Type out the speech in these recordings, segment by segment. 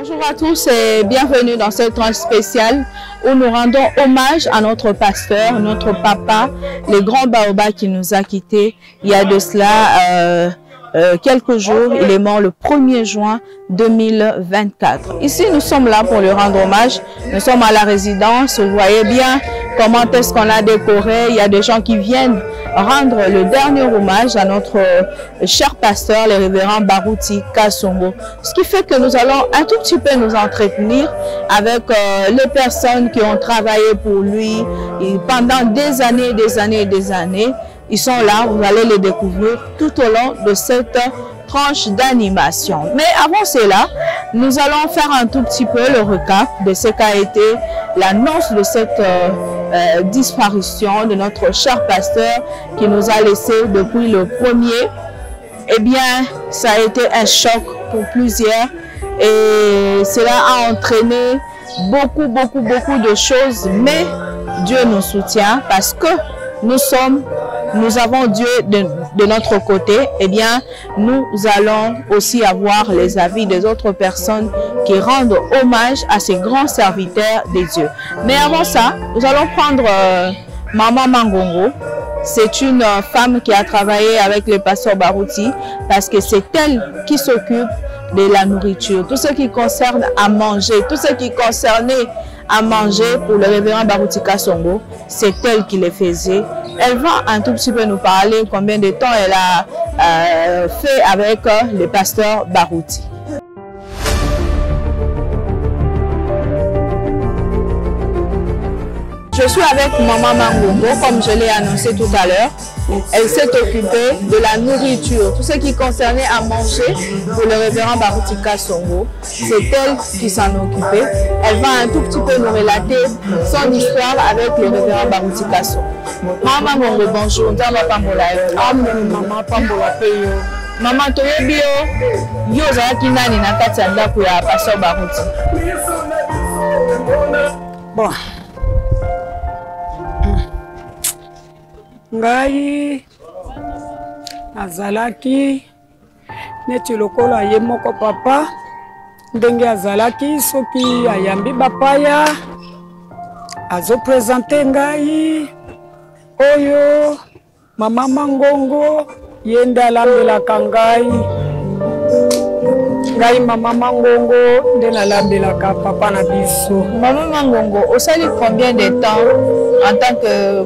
Bonjour à tous et bienvenue dans cette tranche spéciale où nous rendons hommage à notre pasteur, notre papa, le grand Baoba qui nous a quittés il y a de cela quelques jours. Il est mort le 1er juin 2024. Ici, nous sommes là pour lui rendre hommage. Nous sommes à la résidence. Vous voyez bien comment est-ce qu'on a décoré. Il y a des gens qui viennent rendre le dernier hommage à notre cher pasteur, le révérend Barouti Kasongo. Ce qui fait que nous allons un tout petit peu nous entretenir avec les personnes qui ont travaillé pour lui pendant des années, des années et des années. Ils sont là, vous allez les découvrir tout au long de cette tranche d'animation. Mais avant cela, nous allons faire un tout petit peu le recap de ce qu'a été l'annonce de cette disparition de notre cher pasteur qui nous a laissé depuis le 1er. Eh bien, ça a été un choc pour plusieurs et cela a entraîné beaucoup de choses. Mais Dieu nous soutient parce que nous avons Dieu de notre côté. Eh bien, nous allons aussi avoir les avis des autres personnes qui rendent hommage à ces grands serviteurs de Dieu. Mais avant ça, nous allons prendre Maman Mangongo. C'est une femme qui a travaillé avec le pasteur Barouti parce que c'est elle qui s'occupe de la nourriture. Tout ce qui concerne à manger, tout ce qui concernait à manger pour le révérend Barouti Kasongo, c'est elle qui le faisait. Elle va un tout petit peu nous parler combien de temps elle a fait avec le pasteur Barouti. Je suis avec Maman Mangongo, comme je l'ai annoncé tout à l'heure. Elle s'est occupée de la nourriture, tout ce qui concernait à manger pour le révérend Barouti Kasongo. C'est elle qui s'en occupait. Elle va un tout petit peu nous relater son histoire avec le révérend Barouti Kasongo. Maman Mangongo, bonjour. Maman Pambola Peyo. Maman Toyebio, yo zaki nani na kati ya ndako ya pasteur Barouti. Bon. Ngai azalaki neti lokolo ye moko papa ndenge azalaki soki ayambi bapaya azo présenter ngai oyo Mama Mangongo yenda alambelaka ngai Mama Mangongo nde nalambelaka papa na biso. Mama Mangongo, osali combien de temps en tant que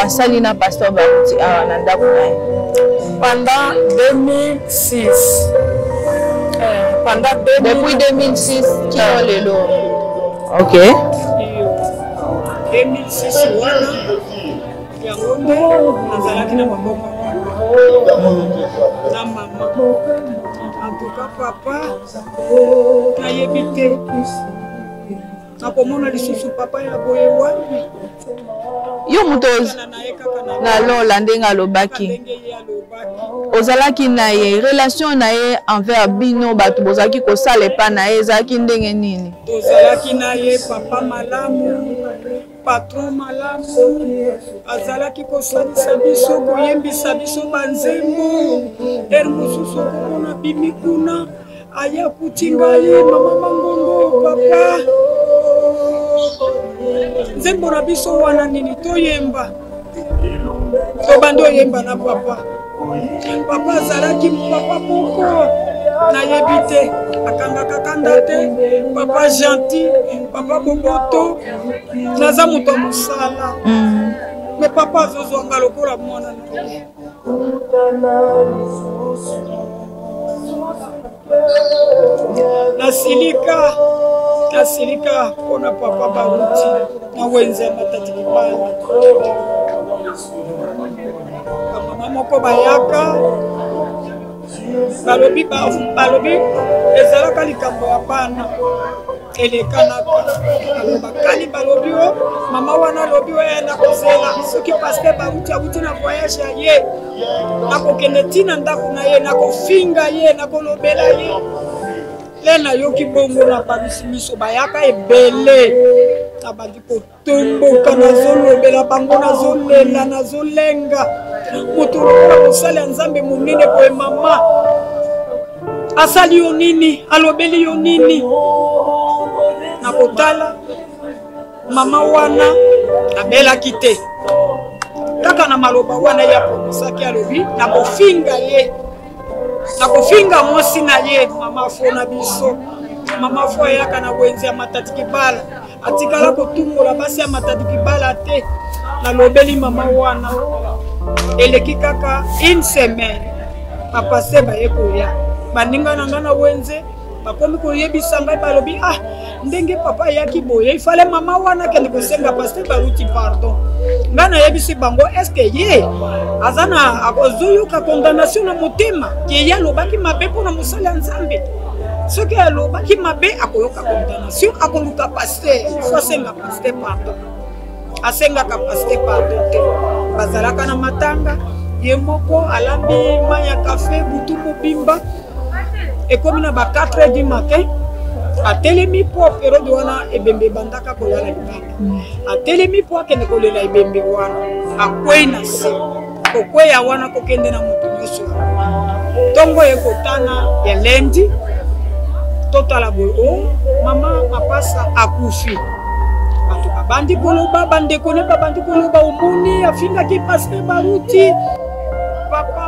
Salina pasteur Barouti à Nanda Kounaï? Pendant 2006. Depuis 2006, qui ont le lot? Ok. 2006, voilà. En tout cas, papa, n'a évité. Papa yo mutoz na lola ndenga lobaki ozalaki na ye relation na ye envers bino bato bozalaki kosala epa na ye ezalaki ndenge nini? Tozalaki na ye papa malamu, patron malamu, azalaki kosalisa biso koyembisa biso banzembo eri mosusu komona bimi kuna aya kutinga ye Mama Mangongo papa nzembo na biso wana nini toyemba tobando yemba na papa azalaki papa moko nayebi te akangaka kanda te papa gentil papa boboto naza moto mosala me papa azozwanga lokola mwana nasilika pona papa Barouti na wenza matati kipanda mama moko bayaka balobi ezalaka likambo ya bana elekanaka alobakani balobi o mama wana alobi oyo na kozela soki pasteur Barouti awuti na voyage ya ye nakokende ntina ndako na ye nakofinga ye nakolobela ye lena yoki bongo na babisi miso bayaka ebele abandi kotomboka nazolobela bango nazolela nazolenga moto lokola mosali ya nzambe monene boye mama asali yo nini, alobeli yo nini. Na kotala mama wana abela kite. Kaka na maloba wana ya pronosaki alobi na kofinga ye. Na kofinga mosi na ye mama fo na biso. Mama fo yaka na wenzi ya matati kibala. Atikala kotumbola basi ya matati kibala te. Na lobeli mama wana. Eleki kaka une semaine. Papa seba yekoya. Baninga nangana wenze. Bakomi koyebisa ngai balobi ndenge papa yaki boye ifale mama wana kende kosenga pasteur baruti pardon. Ngana yebisi bango est-ce que ye azana akozuyuka condamnation na motema ke ya lobaki mabe pona mosala nzambe. Soki alobaki mabe akoyoka condamnation akoluka pasteur faut senga pasteur pardon. Asenga ka pasteur pardon te. Bazalaka na matanga ye moko alambi maya café butu mobimba. Et comme na ba 4h du matin a telemi po pero de wana ebembe bandaka ko yala ibanga a telemi po kene ko lela ebembe wana akwena se ko kweya wana ko kende na mutu nyoso tongo ekotana ya lendi totala bo mama mapasa akufi bato babandi koloba bande kone babandi koloba omoni afinga ki passe baruti papa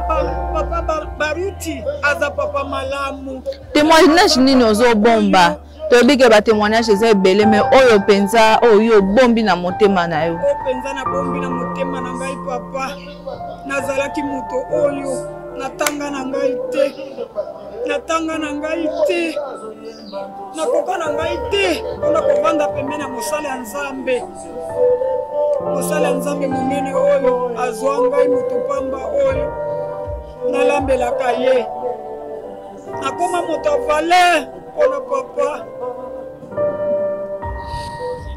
baruti aza papa malamu. Témoignage nini ozo bomba to bige ba témoignage eza belé mais oyo penza oyo bombi na motema na yo. O penza na bombi na motema na ngai papa. Nazalaki moto oyo natanga na ngai te. Natanga na ngai te. Nakoka na ngai te. Ona kovanda pembeni na mosala ya Nzambe. Mosala ya Nzambe monene oyo azwa ngai moto pamba oyo. Nalambelaka ye. Nakoma moto valeur pona papa.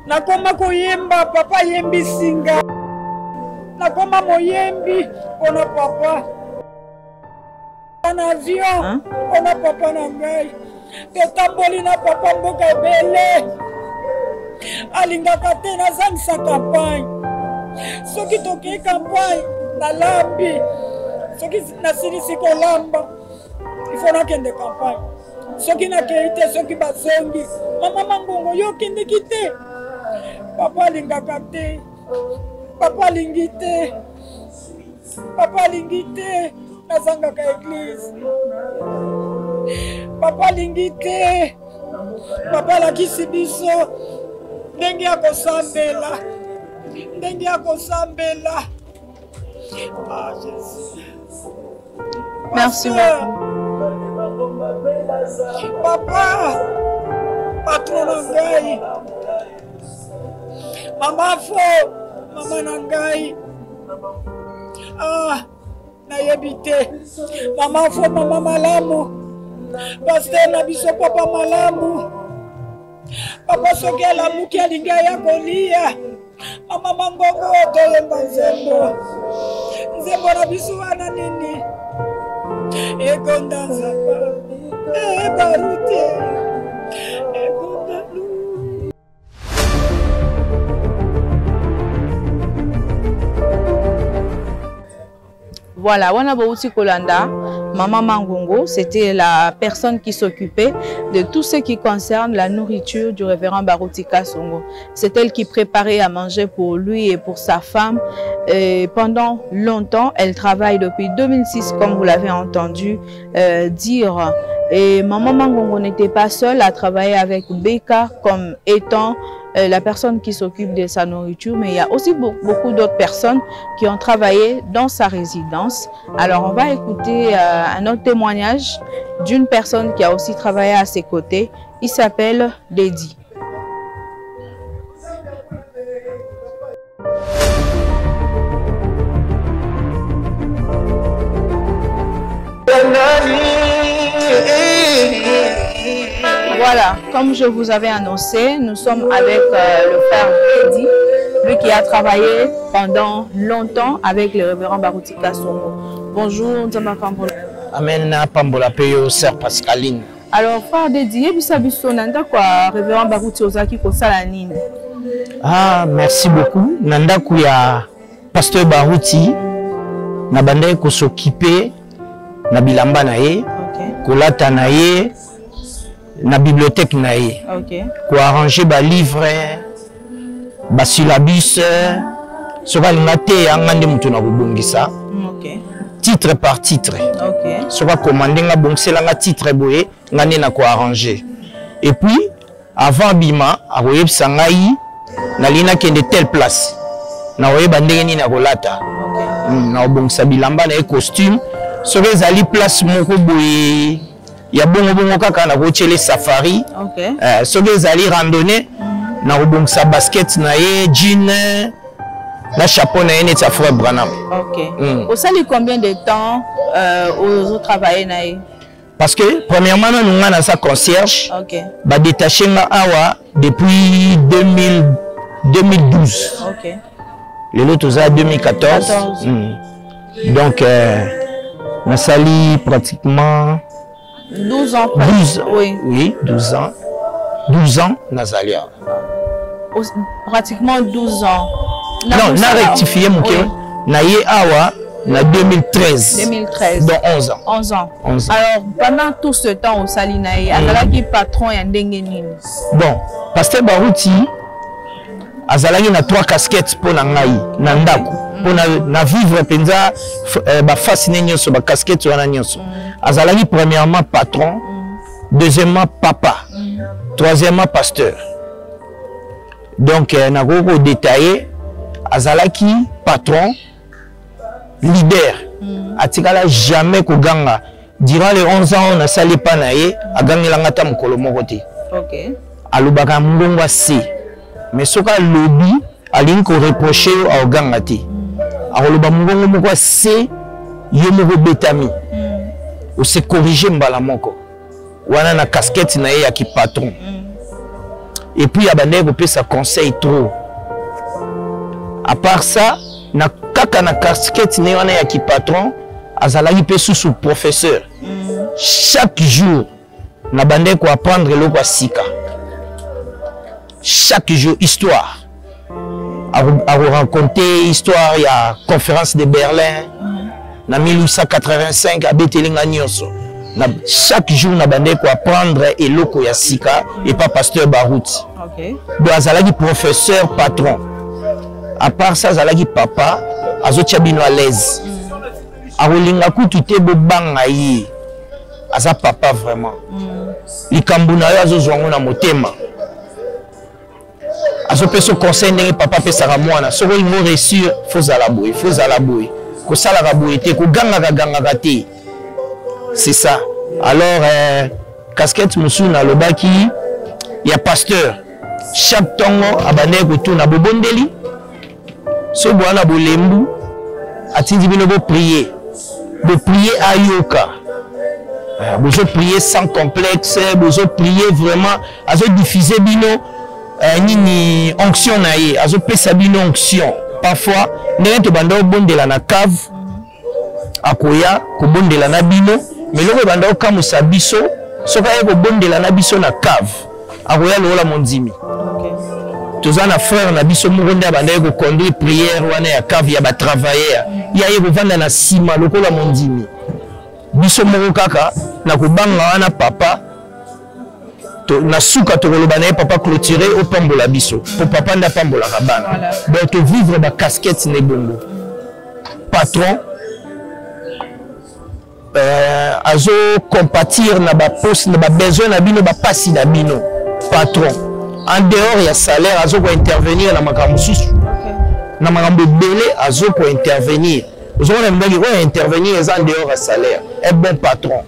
Nakoma koyemba papa yembi singa. Nakoma moyembi pona papa. En avion pona papa na ngai. Tetamboli na papa mboka ebele. Alingaka te nazangisa campagne. Soki toki campagne nalambi. Soki nasilisi kolamba il faut nakende campagne. Soki nakeite soki bazongi mama mangongo yo kende kite. Papa lingaka te. Papa lingite. Papa lingite nazangaka église. Papa lingite. Papa lakisi biso ndenge ya kosambela. Ndenge ya kosambela. Ah Jésus. Merci beaucoup. Papa, patron nangai. Mama fo, mama nangai. Nayebite. Mama fo, mama malamu. Pasteur na biso papa malamu. Papa soki alamuki alinga ya kolia. Mama mangongo toyemba nzembo. Nzembo na biso wana nini? Ekonda nzapa. Baruti. Ekonda lu. Voilà, wana bauti kolanda. Maman Mangongo, c'était la personne qui s'occupait de tout ce qui concerne la nourriture du révérend Baruti Kasongo. C'est elle qui préparait à manger pour lui et pour sa femme. Et pendant longtemps, elle travaille depuis 2006, comme vous l'avez entendu dire. Et Maman Mangongo n'était pas seule à travailler avec Beka comme étant la personne qui s'occupe de sa nourriture, mais il y a aussi beaucoup d'autres personnes qui ont travaillé dans sa résidence. Alors on va écouter un autre témoignage d'une personne qui a aussi travaillé à ses côtés. Il s'appelle Lady. Voilà, comme je vous avais annoncé, nous sommes avec le frère Lady, lui qui a travaillé pendant longtemps avec le révérend Baruti Kasongo. Bonjour, Nzamba Pambola. Amen, na Pambola Peyo, sœur Pascaline. Alors, frère Lady, le révérend Baruti Ozaki Kosala Nini. Ah, merci beaucoup. Nanda kuya pasteur Baruti, na bande ko s'occuper na bilamba na ye. kolata na ye na bibliothèque na ye. OK. Ko arranger ba livre, ba syllabus, soka linga te angande mutu na kobongisa. OK. Titre par titre. OK. Soka commander nga bongsela nga titre boye ngane na ko arranger. Et puis avant bima akoyebisa ngai na lina kende telle place. Na oyeba ndenge nini na kolata. OK. Na bongisa bilamba na costume. Soka ezali place moko boye ya bongo kaka na kochele safari. OK. Soka ezali randonnée na kobongisa basket na ye, jean na chapeau na ye net sa frère Branham. OK. Au sali combien de temps au travailler na ye? Parce que premièrement nous on a sa concierge. OK. Ba détaché nga awa depuis 2012. OK. Le lot aux 2014. Donc on sali pratiquement 12 ans. 12 oui. Oui, 12 ans. 12 ans Nazalia. Pratiquement 12 ans. Non, on a rectifié mon cœur. Na ye awa na 2013. 2013. Donc 11 ans. 11 ans. 11 ans. Alors, pendant tout ce temps au Salinaï, azalaki patron ya ndenge nini? Bon, Pasteur Barouti azalaki na 3 casquettes pour na ngai na ndako. Pour na vivre penza ba face nyonso ba casquette wana nyonso. Azalaki premièrement patron, deuxièmement papa, troisièmement pasteur. Donc na goko détaillé azalaki patron, leader. Atikala jamais koganga. Durant les 11 ans on a sali pa na ye agangela ngata mukolo moko te. OK. Alubaka mbongwa si. Mais soka lobby alingi ko reprocher au ganga te. Akoloba mbongo moko se yo moko betami. Ou se corriger mbala moko. Wana na casquette na ye ya ki patron. Et puis abandé ko pesa conseil trop. À part ça, na kaka na casquette na wana ya ki patron, azalaki pe sous professeur. Chaque jour na bandé ko apprendre le kwa sika. Chaque jour histoire. À raconter histoire, il y a conférence de Berlin. En 1885 à Betelinga Nyonso. Chaque jour na bandé ko apprendre et loko ya sika et pas pasteur Barouti. OK. Donc azalaki professeur patron. À part ça azalaki papa azotia bino à l'aise. Arolinga kutu te bobanga yi. Aza papa vraiment. Likambu na yo azozwango na motema. Azo peso conseil ndenge papa pesaka mwana. Soko ingo réussir faut ala boy. Ko sala ka boy te ko ganga te. C'est ça. Alors casquette musuna lobaki ya pasteur. Chaque tongo abane ko tuna bobondeli. So bwana bolembu atindi bino bo prier. De prier ayoka. Vous prier sans complexe, vous prier vraiment, vous diffuser bino nini onction na ye, vous pesa bino onction. Parfois, ndenge to banda bondela na cave, akoya ko bondela na bino, mais loko banda okamusa biso, soka ye ko bondela na biso na cave, akoya lola mondimi. Toza na frère na biso muronde banda ko conduire prière wana ya cave ya ba travailler, ya ye ko vanda na sima lokola mondimi. Biso moko kaka na kubanga wana papa to na suka to koloba na papa clôturer au pambola biso pour papa nda pambola kabana. Donc to vivre ba casquette ne bongo. Patron azo compatir na ba poste na ba besoin na bino ba pasi na bino. Patron en dehors ya salaire azo ko intervenir na makambo susu. Na makambo belé azo ko intervenir. Vous allez intervenir en dehors à salaire. Un bon patron.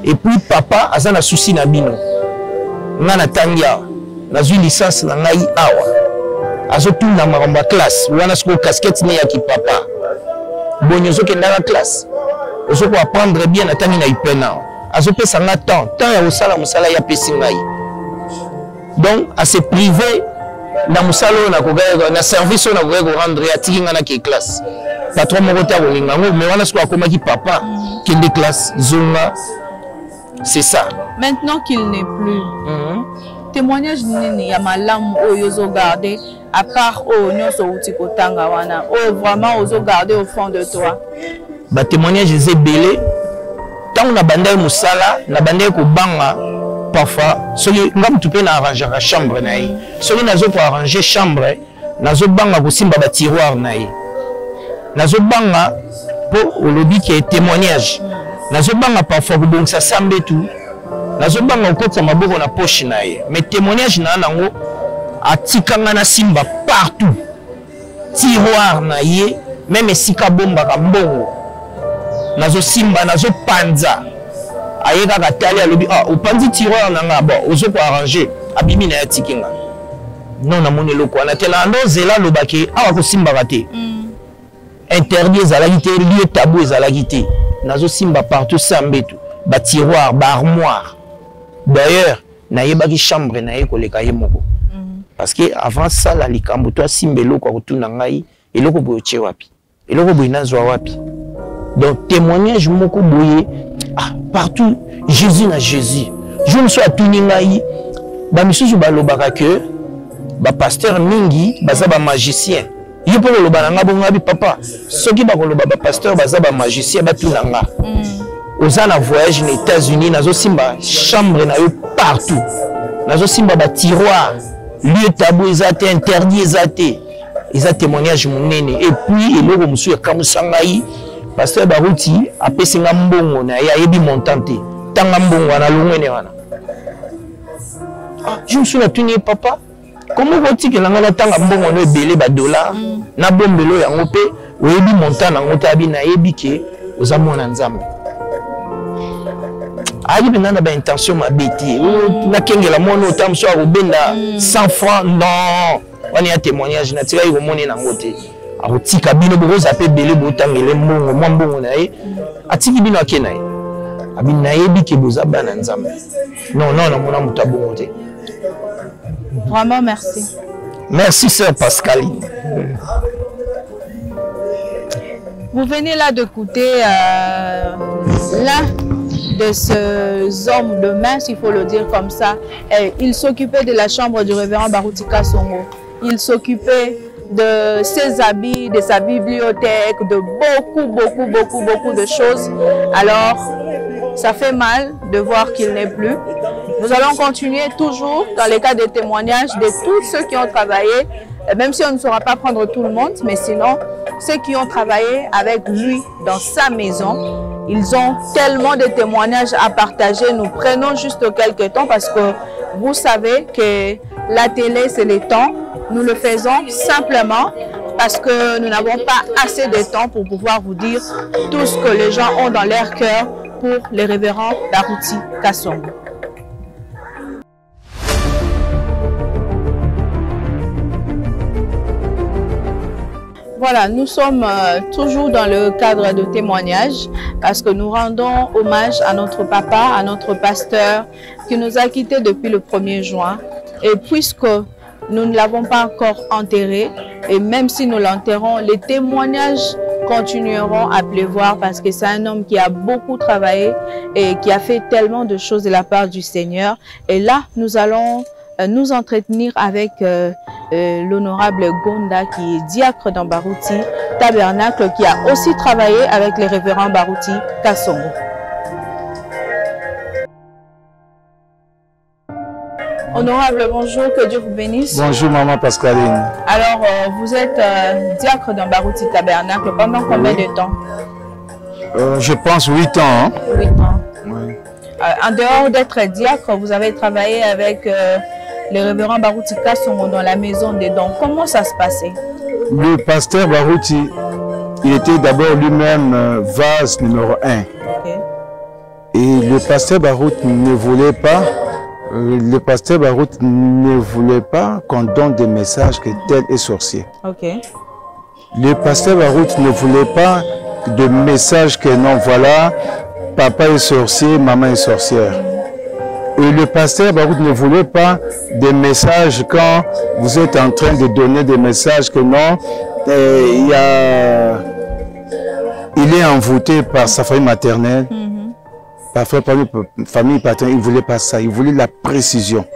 Et puis papa a un souci na bino. Ngana tangia. Na une licence na ngai awa. Azo tout na maramba classe. Wana sko casquette ne ya ki papa. Bonyozo ke na classe. Ozo ko apprendre bien na tangi na ipena. Azo pesa nga temps ya osala musala ya pesi ngai. Donc à se priver na musalo na koga na service na koga rendre ya tikinga na ki classe. Patron mokota kolinga ngo mais wana siko akomaki papa kende classe zonga. C'est ça. Maintenant qu'il n'est plus. Témoignage nini ya malamu oyo zo garder à part o nyonso utikotanga wana o vraiment ozo garder au fond de toi. Ba témoignage est belé tant na bandai musala na bandai ko banga parfois soki ngam tu peux na arranger la chambre na ye soki nazo ko arranger chambre nazo banga ko simba ba tiroir na ye nazo banga po olobi qui est témoignage nazo banga parfois ko bongisa sambe tout nazo banga ko tsa maboko na poche na ye mais témoignage na nango atikanga na simba partout tiroir na ye même esika bomba ka mbongo nazo simba nazo panza ayeka katali alobi opanzi tiroir nanga bon ozo ko arranger abimi na ya tikinga non na moni loko na tela ndo zela lobaki awa ko simba kate interdit ezalaki te lieu tabou ezalaki te nazo simba partout sambetu ba tiroir ba armoire d'ailleurs nayebaki chambre na ye koleka ye moko parce que avant ça la likambo to simba eloko akotuna ngai eloko boyo tie wapi eloko boyo nazwa wapi donc témoignage moko boye partout Jésus na Jésus je me suis atuni ngai ba misusu balobaka que ba pasteur mingi baza ba magicien yo po loba na ngabo ngabi papa soki ba koloba ba pasteur baza ba magicien batuna nga oza na voyage aux États-Unis nazo simba chambre na yo partout nazo simba ba tiroir lieu tabou ezate interdit ezate eza témoignage monene et puis eloko musu ya kamusangai pasteur Baruti apesinga mbongo na ya yebi montante tanga mbongo na longwene wana je me suis atuni papa comment vous-tu que l'angala tanga mbongo no ebele ba dollar na bombelo yango pe oyebi montant nango tabi na yebi ke ozamona nzambe ayi benana ba intention mabeti na kengela mono tamso akobenda 100 francs non on a témoignage na tika ko moni nango te akotika bino bokoza pe bele botangele mbongo mwa mbongo na ye atiki bino akena ye abini na yebi ke boza bana nzambe non na mona mutabongo te. Vraiment merci. Merci sœur Pascaline. Vous venez là d'écouter l'un de ces hommes de main, s'il faut le dire comme ça. Il s'occupait de la chambre du révérend Baruti Kasongo. Il s'occupait de ses habits, de sa bibliothèque, de beaucoup de choses. Alors, ça fait mal de voir qu'il n'est plus. Nous allons continuer toujours dans les cas de témoignages de tous ceux qui ont travaillé, même si on ne saura pas prendre tout le monde, mais sinon, ceux qui ont travaillé avec lui dans sa maison, ils ont tellement de témoignages à partager. Nous prenons juste quelques temps parce que vous savez que la télé, c'est le temps. Nous le faisons simplement parce que nous n'avons pas assez de temps pour pouvoir vous dire tout ce que les gens ont dans leur cœur pour les révérends Baruti Kasongo. Voilà, nous sommes toujours dans le cadre de témoignages parce que nous rendons hommage à notre papa, à notre pasteur qui nous a quittés depuis le 1er juin. Et puisque nous ne l'avons pas encore enterré, et même si nous l'enterrons, les témoignages continueront à pleuvoir parce que c'est un homme qui a beaucoup travaillé et qui a fait tellement de choses de la part du Seigneur. Et là, nous allons nous entretenir avec l'honorable Gonda qui est diacre dans Baruti Tabernacle, qui a aussi travaillé avec les révérends Baruti Kasongo. Honorable, bonjour, que Dieu vous bénisse. Bonjour maman Pascaline. Alors, vous êtes diacre dans Baruti Tabernacle pendant combien de temps? Je pense 8 ans. Hein? 8 ans. Oui. En dehors d'être diacre, vous avez travaillé avec le révérend Baruti Kasongo dans la maison des dons. Comment ça se passait? Le pasteur Baruti, il était d'abord lui-même vase numéro 1. Okay. Et le pasteur Baruti ne voulait pas, qu'on donne des messages que tel est sorcier. Okay. Le pasteur Baruti ne voulait pas de messages que non, voilà, papa est sorcier, maman est sorcière. Et le pasteur Baruti ne voulait pas des messages quand vous êtes en train de donner des messages que non, il est envoûté par sa famille maternelle, par sa famille paternelle. Il ne voulait pas ça, il voulait la précision.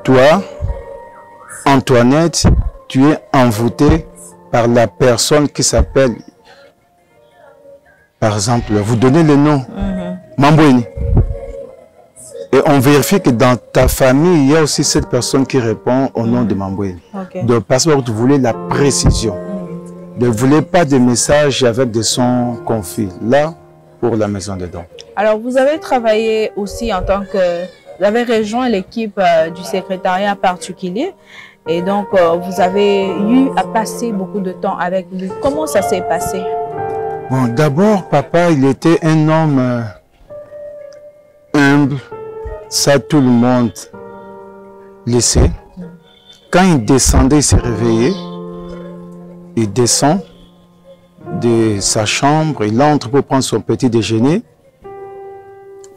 Toi, Antoinette, tu es envoûtée par la personne qui s'appelle Par exemple, vous donnez le nom, Mambweni. Et on vérifie que dans ta famille, il y a aussi cette personne qui répond au nom de Mambweni. Donc, parce que vous voulez la précision. Ne voulez pas de messages avec des sons confus. Là, pour la maison de dons. Alors, vous avez travaillé aussi en tant que... Vous avez rejoint l'équipe du secrétariat particulier. Et donc, vous avez eu à passer beaucoup de temps avec lui. Comment ça s'est passé? Bon, d'abord, papa, il était un homme humble. Ça, tout le monde le sait. Quand il descendait, il s'est réveillé. Il descend de sa chambre, il entre pour prendre son petit déjeuner.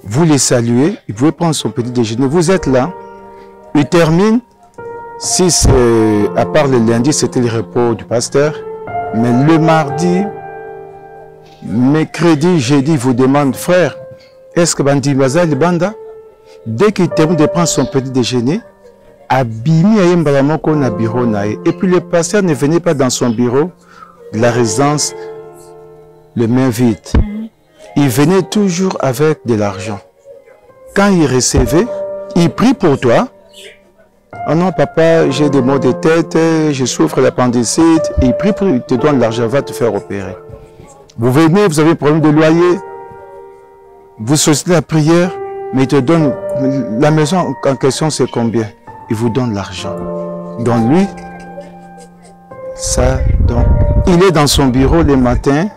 Vous les saluez, il pouvait prendre son petit déjeuner. Vous êtes là. Il termine. Si c'est, à part le lundi, c'était le repos du pasteur. Mais le mardi, mercredi, jeudi, il vous demande, frère, est-ce que Bandi Bazali Banda? Dès qu'il termine de prendre son petit déjeuner, Abimi Ayembalamoko na bureau nae. Et puis le pasteur ne venait pas dans son bureau de la résidence le main vide. Il venait toujours avec de l'argent. Quand il recevait, il prie pour toi. Oh non, papa, j'ai des maux de tête, je souffre l'appendicite. Il prie pour, il te donne l'argent, va te faire opérer. Vous venez, vous avez un problème de loyer, vous sollicitez la prière, mais il te donne, la maison en question c'est combien? Il vous donne l'argent. Donc lui, ça, donc, il est dans son bureau le matin,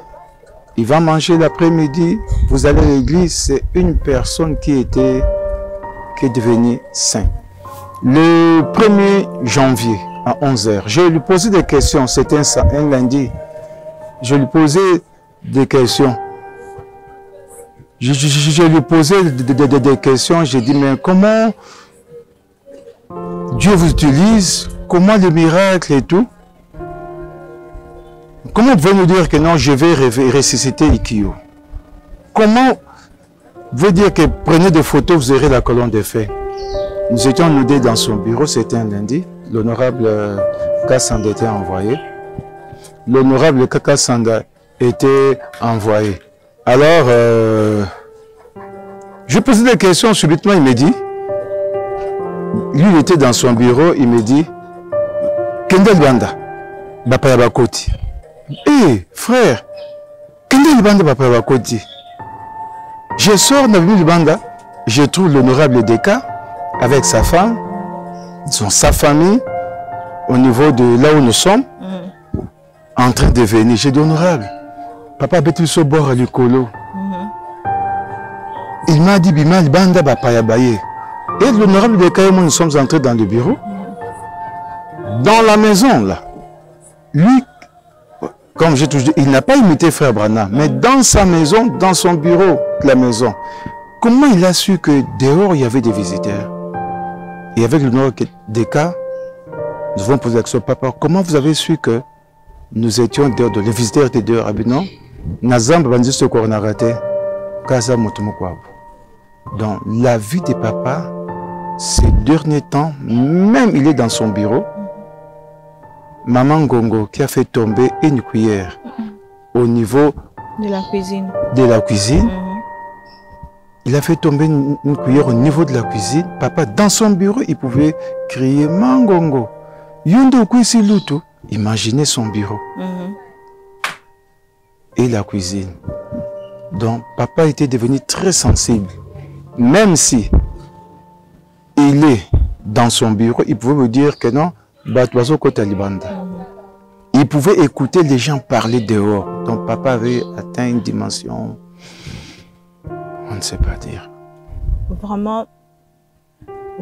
il va manger l'après-midi, vous allez à l'église, c'est une personne qui est devenue saint. Le 1er janvier, à 11 h, je lui posais des questions, c'était un lundi, je lui posais des questions. Je lui posais des questions, j'ai dit, mais comment Dieu vous utilise, comment les miracles et tout? Comment vous pouvez nous dire que non, je vais ressusciter Ikio? Comment vous pouvez dire que prenez des photos, vous aurez la colonne de feu? Nous étions nous deux dans son bureau, c'était un lundi. L'honorable Kassanda était envoyé. L'honorable Kassanda était envoyé. Alors, je posais des questions, subitement il me dit, lui il était dans son bureau, il me dit, Kendel Banda, Bapa Yabakoti. Hé, frère, Kendel Banda, Bapa Yabakoti. Je sors de l'avenue de Banda, je trouve l'honorable Deka avec sa femme, sa famille, au niveau de là où nous sommes, en train de venir. J'ai dit, honorable, papa Betuso Bora Lucolo. Il m'a dit, Bimal Banda Bapa Yabaye. Et l'honorable de Kaïmo, nous sommes entrés dans le bureau. Dans la maison, là. Lui, comme j'ai toujours dit, il n'a pas imité Frère Branham, mais dans sa maison, dans son bureau de la maison. Comment il a su que dehors, il y avait des visiteurs? Et avec l'honorable des cas, nous avons posé la question, papa, comment vous avez su que nous étions dehors, les visiteurs étaient dehors? Ah ben non, Nazam Bandi se cornarate, Kaza Motomokwabu. Dans la vie de papa, ces derniers temps, même il est dans son bureau, Maman Gongo qui a fait tomber une cuillère au niveau de la cuisine. Il a fait tomber une cuillère au niveau de la cuisine. Papa, dans son bureau, il pouvait crier Mangongo. Yondo Kwisi Luto. Imaginez son bureau. Et la cuisine. Donc, papa était devenu très sensible. Même si il est dans son bureau, il pouvait vous dire que non, il pouvait écouter les gens parler dehors. Donc, papa avait atteint une dimension, on ne sait pas dire. Vraiment,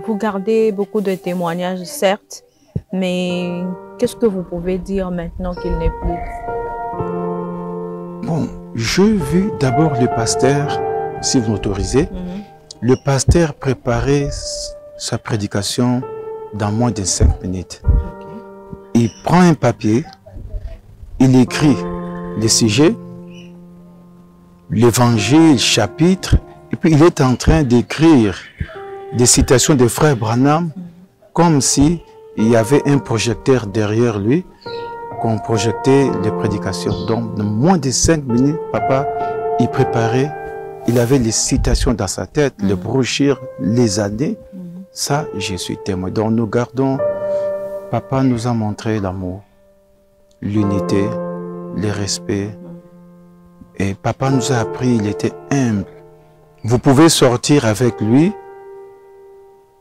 vous gardez beaucoup de témoignages, certes, mais qu'est-ce que vous pouvez dire maintenant qu'il n'est plus? Bon, je vis d'abord le pasteur, si vous m'autorisez, le pasteur préparait sa prédication dans moins de 5 minutes. Il prend un papier, il écrit le sujet, l'évangile, le chapitre, et puis il est en train d'écrire des citations de Frère Branham, comme si il y avait un projecteur derrière lui, qu'on projetait les prédications. Donc, dans moins de 5 minutes, papa il préparait, il avait les citations dans sa tête, les brochures, les années. Ça, je suis témoin. Donc nous gardons, papa nous a montré l'amour, l'unité, le respect. Et papa nous a appris, il était humble. Vous pouvez sortir avec lui.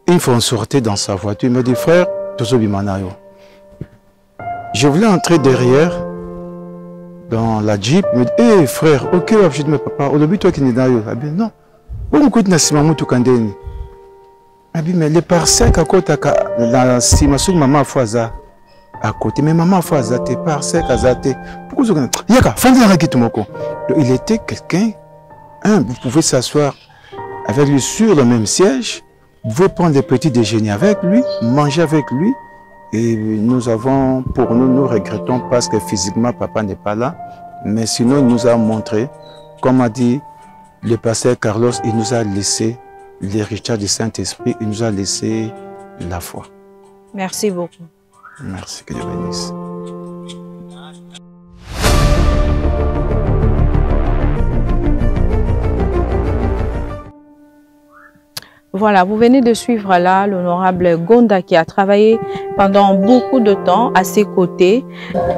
Une fois on sortait dans sa voiture, il me dit, frère, je voulais entrer derrière, dans la Jeep. Il me dit, hé frère, ok, je dis, mais papa, au début, toi qui n'es pas là. Il dit, non. Mais les parcelles à côté, la simation de maman Fouaza à côté, mais maman Fouaza, tes parcelles à Zate. Pourquoi il était quelqu'un, vous pouvez s'asseoir avec lui sur le même siège, vous pouvez prendre des petits déjeuners avec lui, manger avec lui. Et nous avons, pour nous, nous regrettons parce que physiquement, papa n'est pas là. Mais sinon, il nous a montré, comme a dit le pasteur Carlos, il nous a laissé l'héritage du Saint-Esprit, il nous a laissé la foi. Merci beaucoup. Merci, que Dieu bénisse. Voilà, vous venez de suivre là l'honorable Gonda qui a travaillé pendant beaucoup de temps à ses côtés.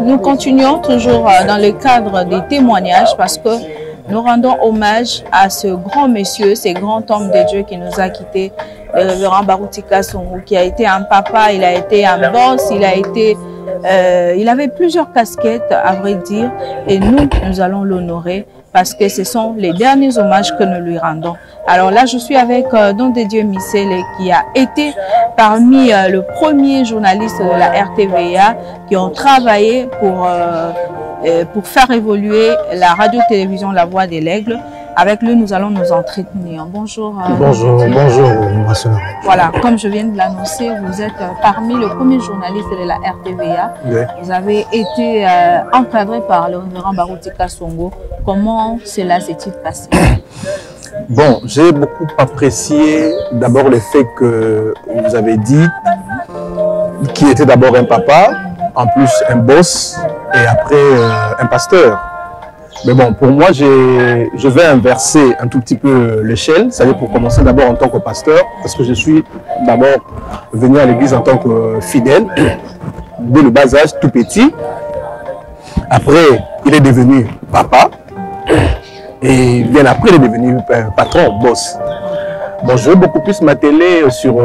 Nous continuons toujours dans le cadre des témoignages parce que nous rendons hommage à ce grand monsieur, ce grand homme de Dieu qui nous a quittés, le révérend Barouti Kasongo, qui a été un papa, il a été un boss, il avait plusieurs casquettes à vrai dire, et nous allons l'honorer parce que ce sont les derniers hommages que nous lui rendons. Alors là, je suis avec Don de Dieu Missele qui a été parmi le premier journaliste de la RTVA qui ont travaillé pour faire évoluer la radio-télévision La Voix de l'Aigle. Avec lui, nous allons nous entretenir. Bonjour. Bonjour, ma soeur. Voilà, comme je viens de l'annoncer, vous êtes parmi le premier journaliste de la RTVA. Oui. Vous avez été encadré par le révérend Barouti Kasongo. Comment cela s'est-il passé? Bon, j'ai beaucoup apprécié d'abord le fait que vous avez dit qu'il était d'abord un papa, en plus un boss et après un pasteur. Mais bon, pour moi, je vais inverser un tout petit peu l'échelle. Ça veut dire pour commencer d'abord en tant que pasteur, parce que je suis d'abord venu à l'église en tant que fidèle, dès le bas âge, tout petit. Après, il est devenu papa. Et bien après, il est devenu patron, boss. Bon, je vais beaucoup plus m'atteler sur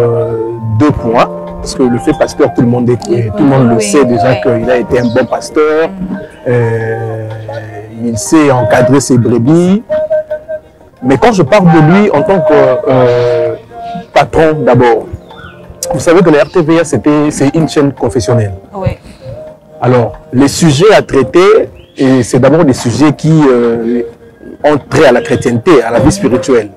deux points. Parce que le fait pasteur, tout le monde le sait déjà qu'il a été un bon pasteur. Il sait encadrer ses brebis. Mais quand je parle de lui en tant que patron d'abord, vous savez que la RTVA, c'est une chaîne confessionnelle. Oui. Alors, les sujets à traiter, c'est d'abord des sujets qui ont trait à la chrétienté, à la vie spirituelle.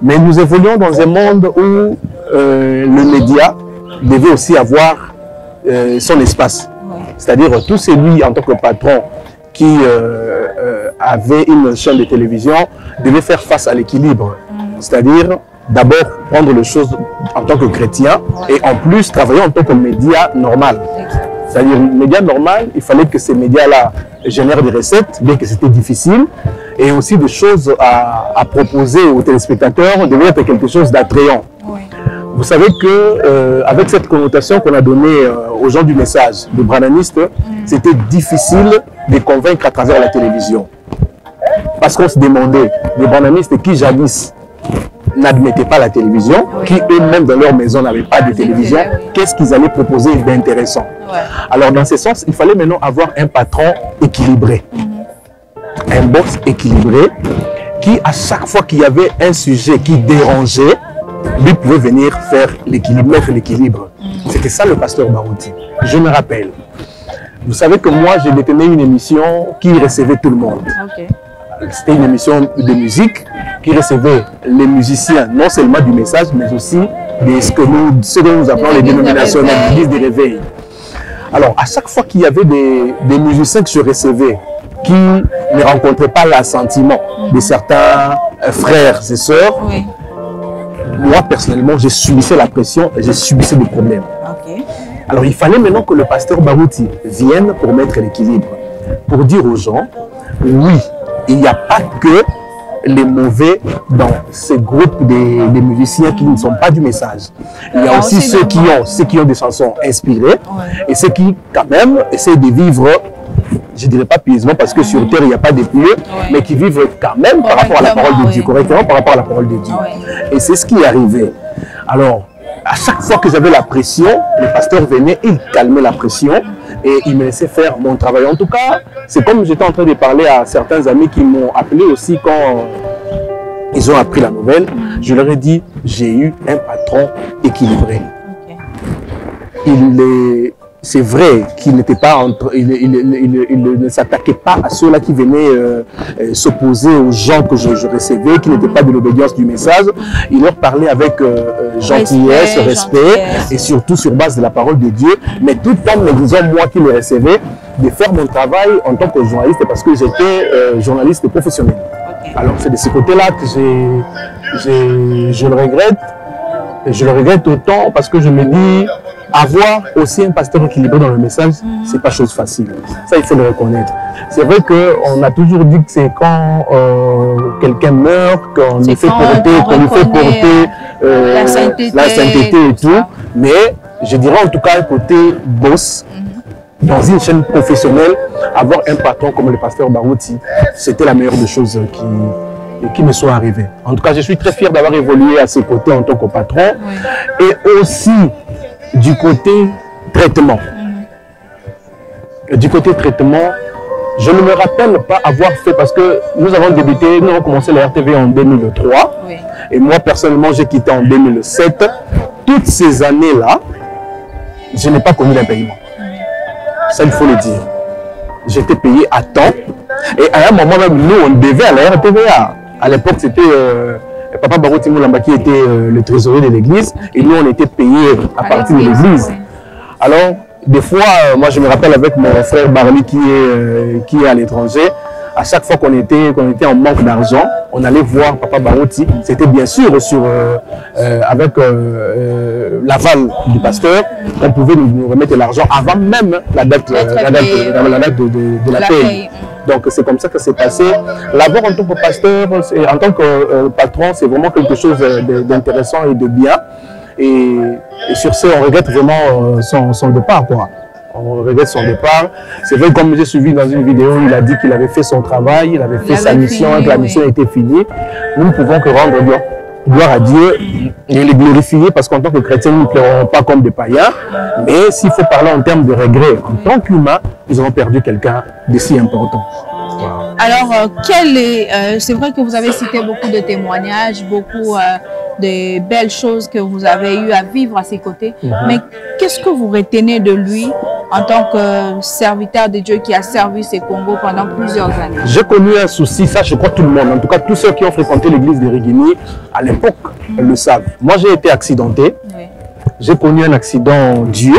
Mais nous évoluons dans un monde où le média devait aussi avoir son espace. Oui. C'est-à-dire tout celui en tant que patron qui avait une chaîne de télévision devait faire face à l'équilibre. C'est-à-dire d'abord prendre les choses en tant que chrétien et en plus travailler en tant que média normal. C'est-à-dire média normal, il fallait que ces médias-là génèrent des recettes, bien que c'était difficile, et aussi des choses à proposer aux téléspectateurs devait être quelque chose d'attrayant. Oui. Vous savez que avec cette connotation qu'on a donnée aux gens du message, des brananistes, c'était difficile de convaincre à travers la télévision. Parce qu'on se demandait, les brananistes qui jadis n'admettaient pas la télévision, qui eux-mêmes dans leur maison n'avaient pas de télévision, qu'est-ce qu'ils allaient proposer d'intéressant? Alors dans ce sens, il fallait maintenant avoir un patron équilibré, un boss équilibré, qui à chaque fois qu'il y avait un sujet qui dérangeait, lui pouvait venir faire l'équilibre, mettre l'équilibre. C'était ça le pasteur Barouti. Je me rappelle. Vous savez que moi, j'ai détenu une émission qui recevait tout le monde. Okay. C'était une émission de musique qui recevait les musiciens, non seulement du message, mais aussi ce dont nous appelons les dénominations, l'église des réveils. Alors, à chaque fois qu'il y avait des musiciens que je recevais, qui ne rencontraient pas l'assentiment de certains frères et sœurs, oui. Moi, personnellement, j'ai subissé la pression et j'ai subissé des problèmes. Okay. Alors, il fallait maintenant que le pasteur Barouti vienne pour mettre l'équilibre, pour dire aux gens, oui, il n'y a pas que les mauvais dans ces groupes des musiciens qui ne sont pas du message. Il y a aussi ceux qui ont des chansons inspirées et ceux qui, quand même, essaient de vivre, je ne dirais pas pieusement parce que sur terre, il n'y a pas de pieux, mais qui vivent quand même par rapport à la parole de Dieu, correctement par rapport à la parole de Dieu. Et c'est ce qui est arrivé. Alors, à chaque fois que j'avais la pression, le pasteur venait, il calmait la pression et il me laissait faire mon travail. En tout cas, c'est comme j'étais en train de parler à certains amis qui m'ont appelé aussi quand ils ont appris la nouvelle. Je leur ai dit, j'ai eu un patron équilibré. C'est vrai qu'il n'était pas il ne s'attaquait pas à ceux-là qui venaient s'opposer aux gens que je recevais, qui n'étaient pas de l'obédience du message. Il leur parlait avec gentillesse, respect et surtout sur base de la parole de Dieu, mais tout en me disant, moi qui le recevais, de faire mon travail en tant que journaliste parce que j'étais journaliste professionnel. Alors c'est de ce côté-là que je le regrette. Et je le regrette autant parce que je me dis, avoir aussi un pasteur équilibré dans le message, c'est pas chose facile. Ça, il faut le reconnaître. C'est vrai qu'on a toujours dit que c'est quand quelqu'un meurt, qu'on lui fait porter la sainteté et tout. Mais je dirais en tout cas, côté boss, dans une chaîne professionnelle, avoir un patron comme le pasteur Barouti, c'était la meilleure des choses qui me soit arrivé. En tout cas, je suis très fier d'avoir évolué à ses côtés en tant que patron et aussi du côté traitement. Du côté traitement, je ne me rappelle pas avoir fait parce que nous avons commencé la RTV en 2003 et moi personnellement j'ai quitté en 2007. Toutes ces années-là, je n'ai pas connu d'impayement. Ça, il faut le dire. J'étais payé à temps et à un moment même, nous, on devait à la RTVA. À l'époque, c'était Papa Barouti Moulamba qui était le trésorier de l'église et nous, on était payés à partir de l'église. Alors, des fois, moi, je me rappelle avec mon frère Barli qui est à l'étranger, à chaque fois qu'on était en manque d'argent, on allait voir Papa Barouti. C'était bien sûr avec l'aval du pasteur, on pouvait nous remettre l'argent avant même la date de la paye. Donc c'est comme ça que c'est passé. L'avoir en tant que pasteur, en tant que patron, c'est vraiment quelque chose d'intéressant et de bien. Et sur ce, on regrette vraiment son départ, quoi. On regrette son départ. C'est vrai, comme j'ai suivi dans une vidéo, il a dit qu'il avait fait son travail, il avait fait sa mission, et que la mission était finie. Nous ne pouvons que rendre gloire à Dieu et le glorifier parce qu'en tant que chrétiens, nous ne pleurons pas comme des païens. Mais s'il faut parler en termes de regret, en tant qu'humain, nous avons perdu quelqu'un de si important. Alors, c'est vrai que vous avez cité beaucoup de témoignages, beaucoup de belles choses que vous avez eu à vivre à ses côtés. Mais qu'est-ce que vous retenez de lui en tant que serviteur de Dieu qui a servi ces Congos pendant plusieurs années? J'ai connu un souci, ça je crois tout le monde, en tout cas tous ceux qui ont fréquenté l'église de Rigini, à l'époque, le savent. Moi j'ai été accidenté, j'ai connu un accident Dieu.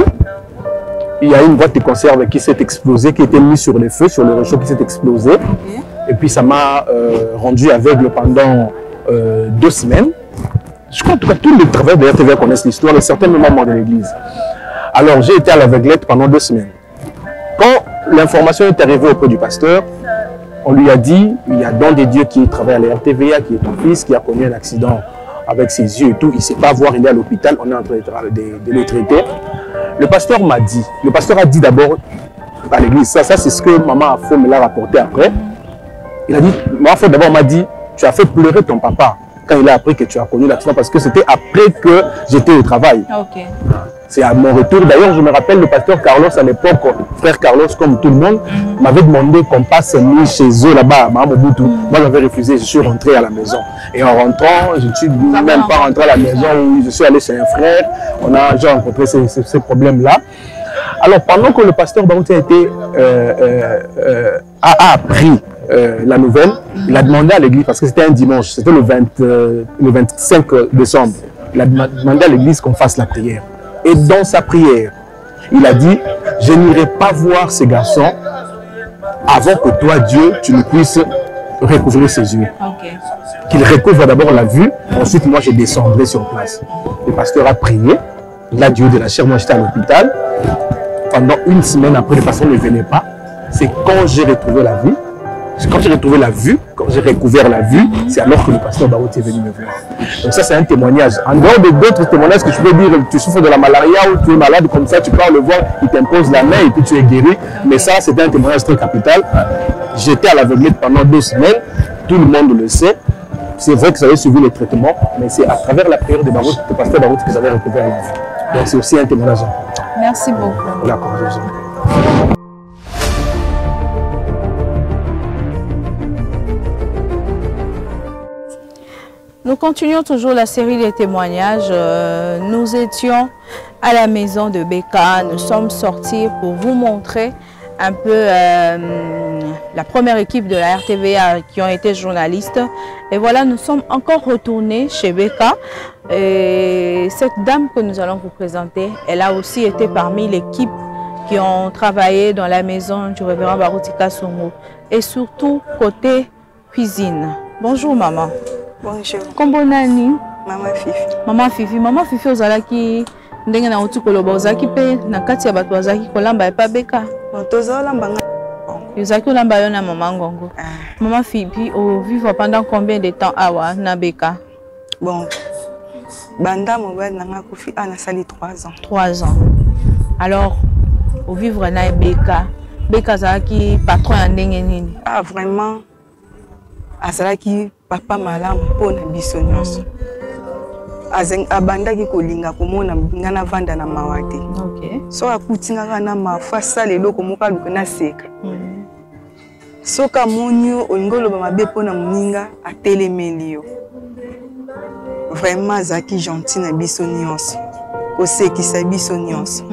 Il y a une boîte de conserve qui s'est explosée, qui était mise sur le feu, sur le réchaud qui s'est explosé. Et puis ça m'a rendu aveugle pendant 2 semaines. Je crois en tout cas tous les travailleurs de RTV connaissent l'histoire et certains membres de l'église. Alors j'ai été à l'aveuglette pendant 2 semaines. Quand l'information est arrivée auprès du pasteur, on lui a dit, il y a Don de Dieu qui travaille à la RTVA, qui est ton fils, qui a connu un accident avec ses yeux et tout. Il ne sait pas voir, il est à l'hôpital, on est en train de le traiter. Le pasteur m'a dit, le pasteur a dit d'abord à l'église, ça c'est ce que maman Afo me l'a rapporté après. Il a dit, maman Afo d'abord m'a dit, tu as fait pleurer ton papa quand il a appris que tu as connu l'accident parce que c'était après que j'étais au travail. C'est à mon retour. D'ailleurs, je me rappelle le pasteur Carlos à l'époque, frère Carlos, comme tout le monde, m'avait demandé qu'on passe une nuit chez eux là-bas, à Mobutu. Moi, j'avais refusé, je suis rentré à la maison. Et en rentrant, je ne suis même pas rentré à la maison où je suis allé chez un frère. J'ai rencontré ces problèmes-là. Alors, pendant que le pasteur Barouti a appris la nouvelle, il a demandé à l'église, parce que c'était un dimanche, c'était le 25 décembre, il a demandé à l'église qu'on fasse la prière. Et dans sa prière, il a dit, je n'irai pas voir ces garçons avant que toi, Dieu, tu ne puisses recouvrir ses yeux. Qu'il recouvre d'abord la vue, ensuite moi je descendrai sur place. Le pasteur a prié, là Dieu de la chair, moi j'étais à l'hôpital. Pendant 1 semaine après, le pasteur ne venait pas. C'est quand j'ai retrouvé la vie, Quand j'ai retrouvé la vue, quand j'ai recouvert la vue, c'est alors que le pasteur Barouti est venu me voir. Donc ça, c'est un témoignage. En dehors d'autres témoignages que je peux dire, tu souffres de la malaria ou tu es malade comme ça, tu pars le voir, il t'impose la main et puis tu es guéri. Mais ça, c'était un témoignage très capital. J'étais à l'aveuglette pendant 2 semaines, tout le monde le sait. C'est vrai que j'avais suivi les traitements, mais c'est à travers la prière de Barouti, du pasteur Barouti, que j'avais recouvert la vue. Donc c'est aussi un témoignage. Merci beaucoup. D'accord, je vous en prie. Nous continuons toujours la série des témoignages. Nous étions à la maison de Beka. Nous sommes sortis pour vous montrer un peu la première équipe de la RTVA qui ont été journalistes. Et voilà, nous sommes encore retournés chez Beka. Et cette dame que nous allons vous présenter, elle a aussi été parmi l'équipe qui ont travaillé dans la maison du révérend Barouti Kasongo. Et surtout côté cuisine. Bonjour maman. Bonjour. Comment nani? Maman Fifi. Maman Fifi. Maman Fifi ozalaki ndenge na uti koloba ozalaki pe na kati ya bato bazalaki kolamba epa Beka. Tozolamba nga. Ozalaki olamba yo na maman Ngongo. Maman Fifi, o vivre pendant combien de temps awa na Beka? Bon. Banda mobile nanga kufi ana sali 3 ans. 3 ans. Alors au vivre na Beka. Beka zalaki patron ya ndenge nini? Ah vraiment. Azalaki papa malamu pona biso nyonso. Abandaki kolinga komona ngana vanda na mawate. OK. So akutinga na mafa sale loko moka luka na seka. Soka monyo olingolo ba mabe pona muninga atelemeli yo. Vraiment azaki gentil na biso nyonso. Kosekisa biso nyonso.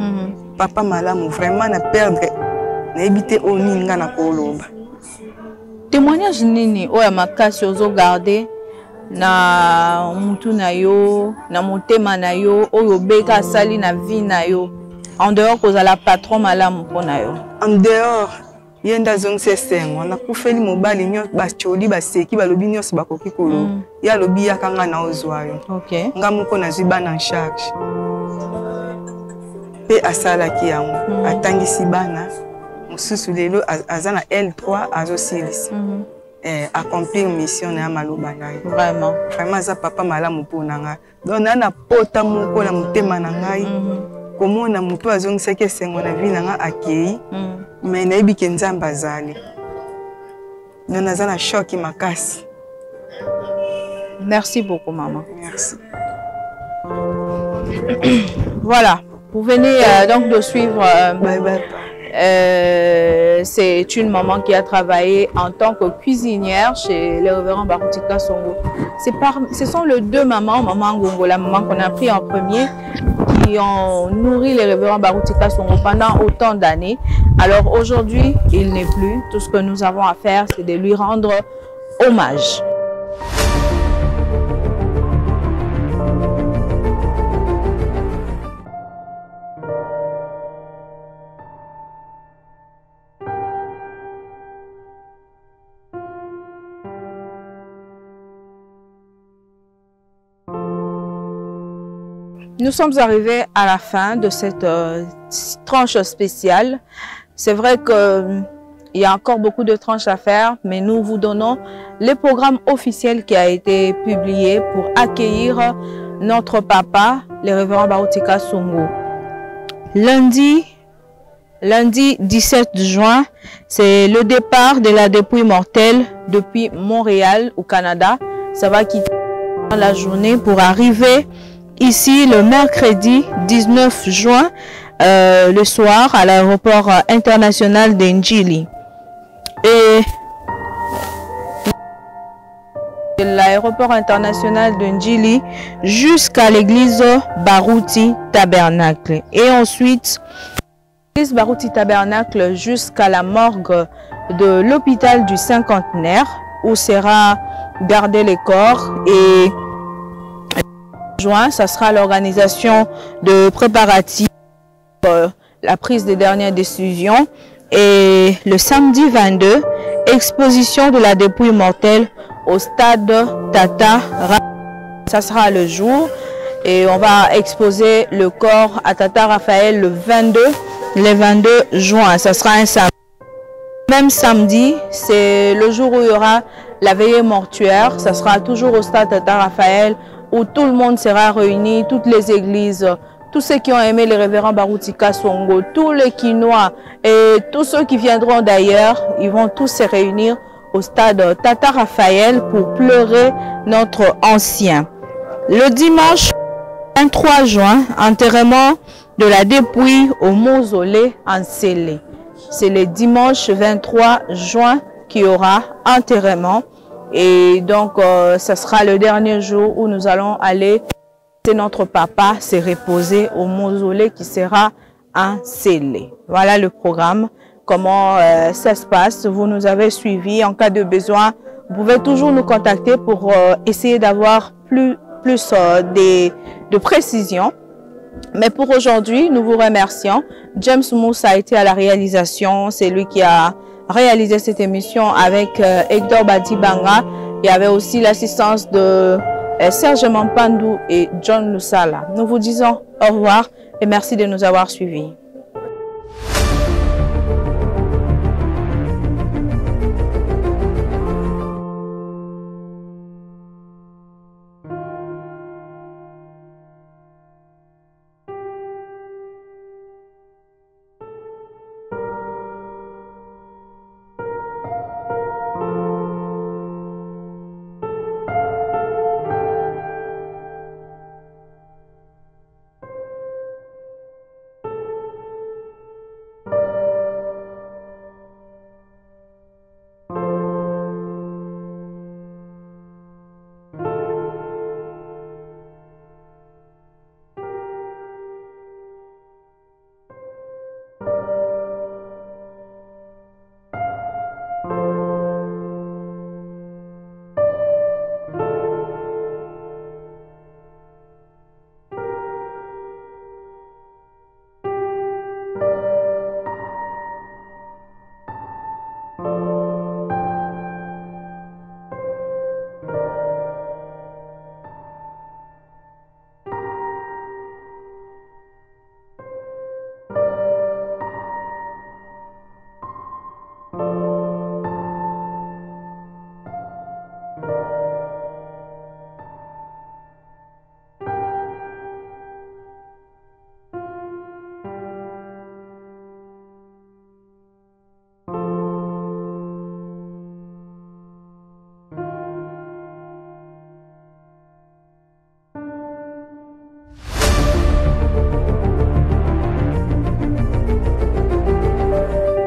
Papa malamu vraiment na perdre na ebité oninga na koloba. Témoignage nini oya makasi ozo garder na mutu na yo na motema na yo oyo Beka sali na vie na yo en dehors kozala patron malamu mpona yo? En dehors yenda zongse sengo na kufeli mobali nyo bacholi baseki balobi nyonso bakoki kolo ya lobi yakanga na ozwa yo. OK. Nga moko nazwi bana en charge pe asalaki yango atangisi bana mosusu lelo azana L3 azosilisa accomplir mission na maloba na ye. Vraiment za papa malamu mpona nga. Donc na pota moko na motema na ngai komona mutu azongisaki esengo na vie na nga akei mais nayebi ke Nzambe azali. Donc naza na choc makasi. Merci beaucoup maman. Merci. Voilà, vous venez donc de suivre Bye bye. C'est une maman qui a travaillé en tant que cuisinière chez le révérend Barouti Kasongo. Ce sont les 2 mamans, maman Ngongo, la maman qu'on a pris en premier, qui ont nourri le révérend Barouti Kasongo pendant autant d'années. Alors aujourd'hui, il n'est plus. Tout ce que nous avons à faire, c'est de lui rendre hommage. Nous sommes arrivés à la fin de cette tranche spéciale. C'est vrai qu'il y a encore beaucoup de tranches à faire, mais nous vous donnons le programme officiel qui a été publié pour accueillir notre papa, le révérend Barouti Kasongo. Lundi 17 juin, c'est le départ de la dépouille mortelle depuis Montréal au Canada. Ça va quitter la journée pour arriver ici le mercredi 19 juin le soir à l'aéroport international d'Ndjili. Et l'aéroport international d'Ndjili jusqu'à l'église Barouti Tabernacle. Et ensuite, l'église Barouti Tabernacle jusqu'à la morgue de l'hôpital du Cinquantenaire où sera gardé les corps. Et juin, ça sera l'organisation de préparatifs, la prise des dernières décisions. Et le samedi 22, exposition de la dépouille mortelle au stade Tata. Ça sera le jour. Et on va exposer le corps à Tata Raphaël le 22 juin. Ça sera un samedi. Même samedi, c'est le jour où il y aura la veillée mortuaire. Ça sera toujours au stade Tata Raphaël où tout le monde sera réuni, toutes les églises, tous ceux qui ont aimé le révérend Baruti Kasongo, tous les Quinois et tous ceux qui viendront d'ailleurs, ils vont tous se réunir au stade Tata Raphaël pour pleurer notre ancien. Le dimanche 23 juin, enterrement de la dépouille au mausolée en Célé. C'est le dimanche 23 juin qu'il y aura enterrement. Et donc, ce sera le dernier jour où nous allons aller, c'est notre papa, se reposer au mausolée qui sera en Célé. Voilà le programme, comment ça se passe. Vous nous avez suivis. En cas de besoin, vous pouvez toujours nous contacter pour essayer d'avoir plus de précisions. Mais pour aujourd'hui, nous vous remercions. James Moussa a été à la réalisation. C'est lui qui a réalisé cette émission avec Hector Badibanga. Il y avait aussi l'assistance de Serge Mampandou et John Lusala. Nous vous disons au revoir et merci de nous avoir suivis.